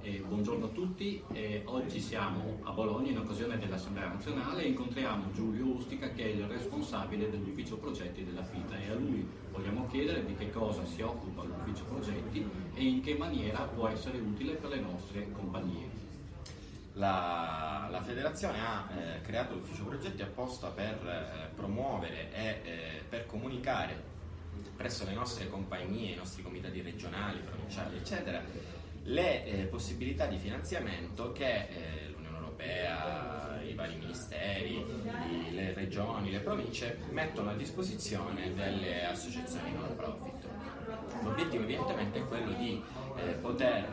Buongiorno a tutti, oggi siamo a Bologna in occasione dell'Assemblea Nazionale e incontriamo Giulio Ustica, che è il responsabile dell'ufficio progetti della FITA, e a lui vogliamo chiedere di che cosa si occupa l'ufficio progetti e in che maniera può essere utile per le nostre compagnie. La federazione ha creato l'ufficio progetti apposta per promuovere e per comunicare presso le nostre compagnie, i nostri comitati regionali, provinciali, eccetera, le possibilità di finanziamento che l'Unione Europea, i vari ministeri, le regioni, le province mettono a disposizione delle associazioni non profit. L'obiettivo evidentemente è quello di poter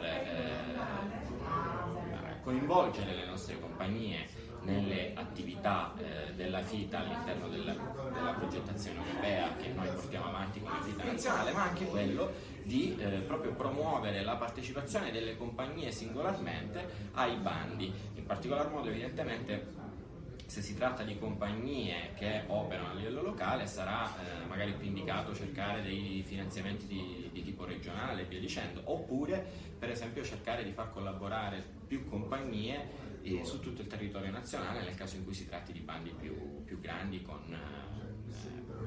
coinvolgere le nostre compagnie nelle attività della FITA all'interno della progettazione europea che noi portiamo avanti come FITA nazionale, ma anche quello di proprio promuovere la partecipazione delle compagnie singolarmente ai bandi. In particolar modo evidentemente se si tratta di compagnie che operano a livello locale sarà magari più indicato cercare dei finanziamenti di tipo regionale e via dicendo, oppure per esempio cercare di far collaborare più compagnie su tutto il territorio nazionale nel caso in cui si tratti di bandi più grandi con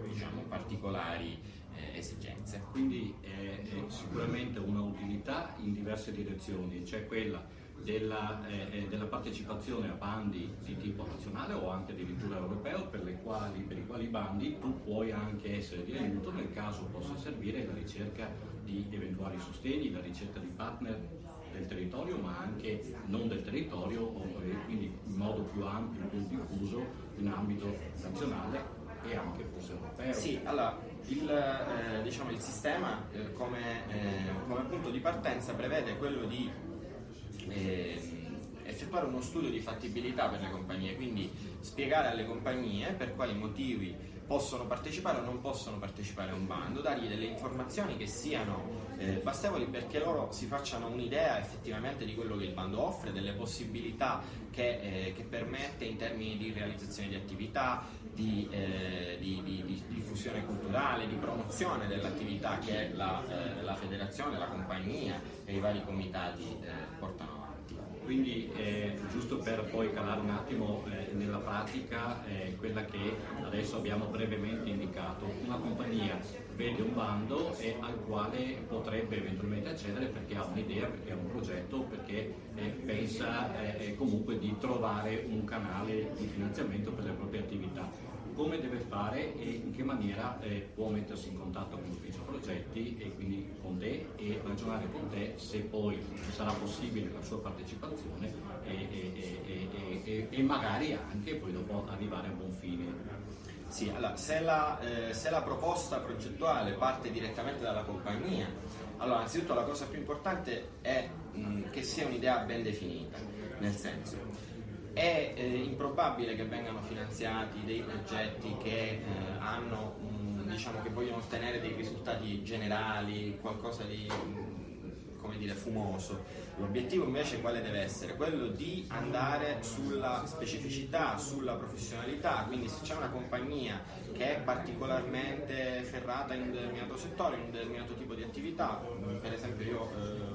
diciamo particolari esigenze. Quindi è sicuramente una utilità in diverse direzioni, c'è quella della partecipazione a bandi di tipo nazionale o anche addirittura europeo, per i quali bandi tu puoi anche essere di aiuto nel caso possa servire la ricerca di eventuali sostegni, la ricerca di partner del territorio ma anche non del territorio, quindi in modo più ampio, più diffuso in ambito nazionale e anche forse europeo. Sì, allora il sistema come punto di partenza prevede quello di effettuare uno studio di fattibilità per le compagnie, quindi spiegare alle compagnie per quali motivi possono partecipare o non possono partecipare a un bando, dargli delle informazioni che siano bastevoli perché loro si facciano un'idea effettivamente di quello che il bando offre, delle possibilità che permette in termini di realizzazione di attività, di diffusione culturale, di promozione dell'attività che la federazione, la compagnia e i vari comitati portano avanti. Quindi giusto per poi calare un attimo nella pratica, quella che adesso abbiamo brevemente indicato, una compagnia vede un bando e al quale potrebbe eventualmente accedere perché ha un'idea, perché ha un progetto, perché pensa comunque di trovare un canale di finanziamento per le proprie attività. Come deve fare e in che maniera può mettersi in contatto con l'ufficio progetti e quindi con te e ragionare con te se poi sarà possibile la sua partecipazione e magari anche poi dopo arrivare a buon fine. Sì, allora, se la proposta progettuale parte direttamente dalla compagnia, allora anzitutto la cosa più importante è che sia un'idea ben definita, nel senso è improbabile che vengano finanziati dei progetti che che vogliono ottenere dei risultati generali, qualcosa di fumoso. L'obiettivo invece quale deve essere? Quello di andare sulla specificità, sulla professionalità, quindi se c'è una compagnia che è particolarmente ferrata in un determinato settore, in un determinato tipo di attività, per esempio io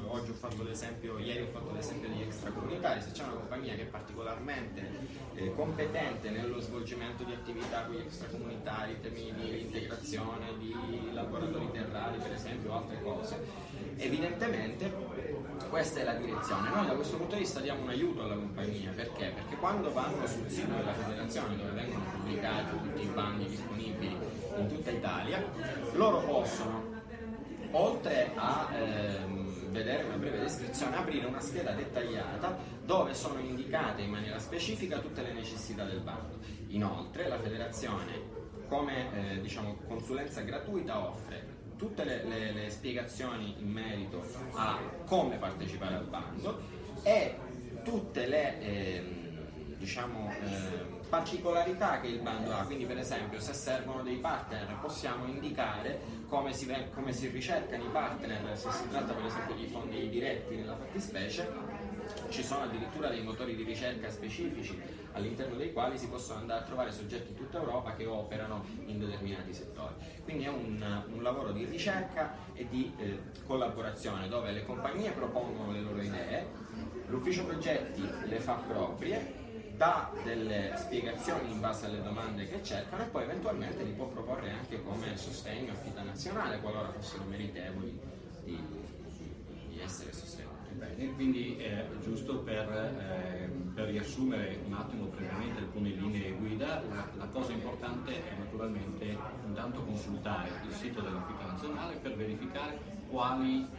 ieri ho fatto l'esempio degli extracomunitari, se c'è una compagnia che è particolarmente competente nello svolgimento di attività con gli extracomunitari in termini di integrazione, di laboratori terrari per esempio, o altre cose, evidentemente questa è la direzione. Noi da questo punto di vista diamo un aiuto alla compagnia, perché? Perché quando vanno sul sito della federazione dove vengono pubblicati tutti i bandi disponibili in tutta Italia, loro possono, oltre a vedere una breve descrizione, aprire una scheda dettagliata dove sono indicate in maniera specifica tutte le necessità del bando. Inoltre la federazione come consulenza gratuita offre tutte le spiegazioni in merito a come partecipare al bando e tutte le particolarità che il bando ha, quindi per esempio se servono dei partner possiamo indicare come si ricercano i partner, se si tratta per esempio di fondi diretti nella fattispecie, ci sono addirittura dei motori di ricerca specifici all'interno dei quali si possono andare a trovare soggetti in tutta Europa che operano in determinati settori. Quindi è un lavoro di ricerca e di collaborazione, dove le compagnie propongono le loro idee, l'ufficio progetti le fa proprie, dà delle spiegazioni in base alle domande che cercano e poi eventualmente li può proporre anche come sostegno a Fita Nazionale qualora fossero meritevoli di essere sostenuti. Bene, quindi giusto per riassumere un attimo brevemente alcune linee guida, la cosa importante è naturalmente intanto consultare il sito della Fita Nazionale per verificare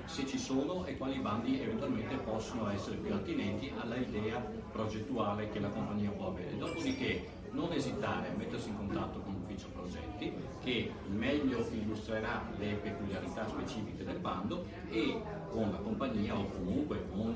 se ci sono e quali bandi eventualmente possono essere più attinenti alla idea progettuale che la compagnia può avere. Dopodiché non esitare a mettersi in contatto con l'ufficio progetti che meglio illustrerà le peculiarità specifiche del bando e con la compagnia o comunque con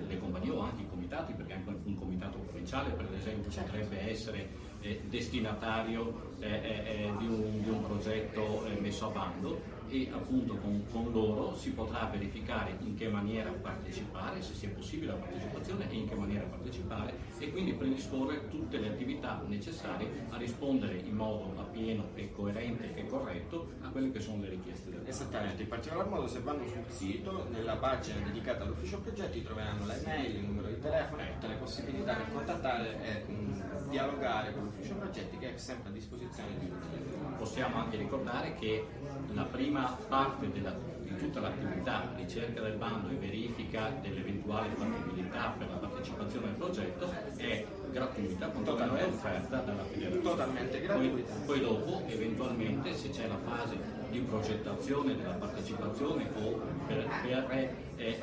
le compagnie o anche i comitati, perché anche un comitato provinciale per esempio potrebbe essere destinatario di un progetto messo a bando, e appunto con loro si potrà verificare in che maniera partecipare, se sia possibile la partecipazione e in che maniera partecipare, e quindi predisporre tutte le attività necessarie a rispondere in modo appieno e coerente e corretto a quelle che sono le richieste del Esattamente, in particolar modo se vanno sul sito, nella pagina dedicata all'ufficio progetti troveranno le mail, il numero di telefono e tutte le possibilità per contattare e dialogare con l'ufficio progetti, che è sempre a disposizione di tutti. Possiamo anche ricordare che la prima parte di tutta l'attività, ricerca del bando e verifica dell'eventuale fattibilità per la partecipazione al progetto, è gratuita, totalmente offerta dalla federazione. Totalmente gratuita. Poi dopo, eventualmente, se c'è la fase di progettazione della partecipazione o per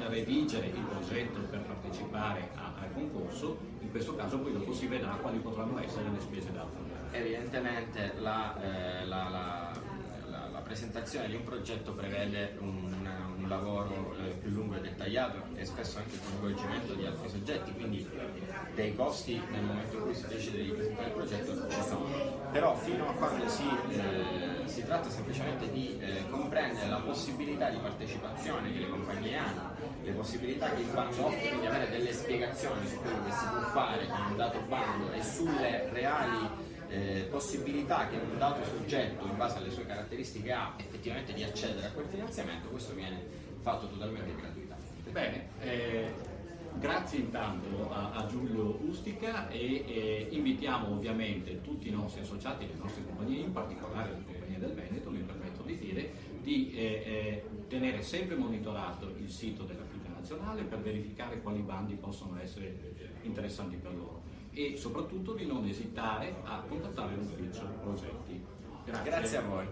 redigere il progetto per partecipare al concorso, in questo caso poi dopo si vedrà quali potranno essere le spese da affrontare. Evidentemente la presentazione di un progetto prevede un lavoro più lungo e dettagliato e spesso anche il coinvolgimento di altri soggetti, quindi dei costi nel momento in cui si decide di presentare il progetto ci sono. Però fino a quando si tratta semplicemente di comprendere la possibilità di partecipazione che le compagnie hanno, le possibilità che il bando offre, quindi avere delle spiegazioni su quello che si può fare con un dato bando e sulle reali possibilità che un dato soggetto in base alle sue caratteristiche ha effettivamente di accedere a quel finanziamento, questo viene fatto totalmente gratuitamente. Bene, grazie intanto a Giulio Ustica e invitiamo ovviamente tutti i nostri associati, le nostre compagnie, in particolare le compagnie del Veneto, mi permetto di dire, di tenere sempre monitorato il sito della Fita Nazionale per verificare quali bandi possono essere interessanti per loro e soprattutto di non esitare a contattare l'ufficio progetti. Grazie a voi.